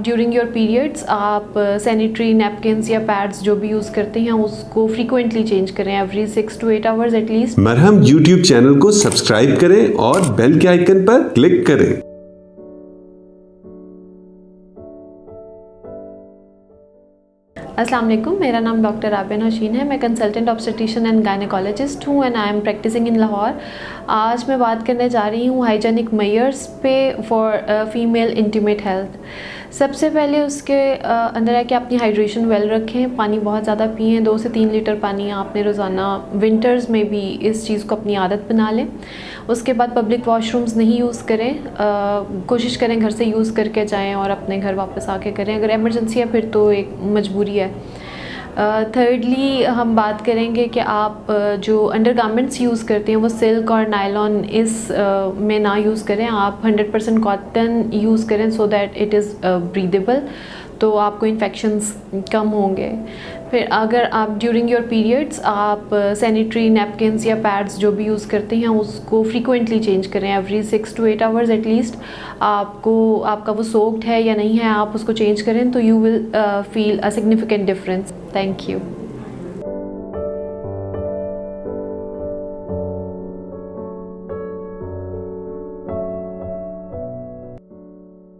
During your periods आप sanitary napkins या pads जो भी यूज़ करते हैं उसको फ्रीक्वेंटली चेंज करें, एवरी 6 to 8 आवर्स एटलीस्ट। मरहम यूट्यूब चैनल को सब्सक्राइब करें और बेल के आइकन पर क्लिक करें। अस्सलाम वालेकुम, मेरा नाम डॉक्टर आबिया नौशीन है। मैं कंसल्टेंट ऑब्स्टेट्रिशियन एंड गायनेकोलॉजिस्ट हूँ एंड आई एम प्रैक्टिसिंग इन लाहौर। आज मैं बात करने जा रही हूँ हाइजेनिक मेजर्स पे फॉर फीमेल इंटीमेट हेल्थ। सबसे पहले उसके अंदर है कि अपनी हाइड्रेशन वेल रखें, पानी बहुत ज़्यादा पिएँ, 2 से 3 लीटर पानी आपने रोज़ाना विंटर्स में भी इस चीज़ को अपनी आदत बना लें। उसके बाद पब्लिक वॉशरूम्स नहीं यूज़ करें, कोशिश करें घर से यूज़ करके जाएं और अपने घर वापस आके करें। अगर इमरजेंसी है फिर तो एक मजबूरी है। थर्डली हम बात करेंगे कि आप जो अंडरगारमेंट्स यूज़ करते हैं वो सिल्क और नायलॉन इस में ना यूज़ करें, आप 100% कॉटन यूज़ करें so that it is breathable, तो आपको इन्फेक्शंस कम होंगे। फिर अगर आप ड्यूरिंग योर पीरियड्स आप सैनिटरी नैपकिन्स या पैड्स जो भी यूज़ करते हैं उसको फ्रीक्वेंटली चेंज करें, एवरी 6 to 8 आवर्स एटलीस्ट। आपका वो सोक्ड है या नहीं है, आप उसको चेंज करें तो you will feel a significant difference. Thank you.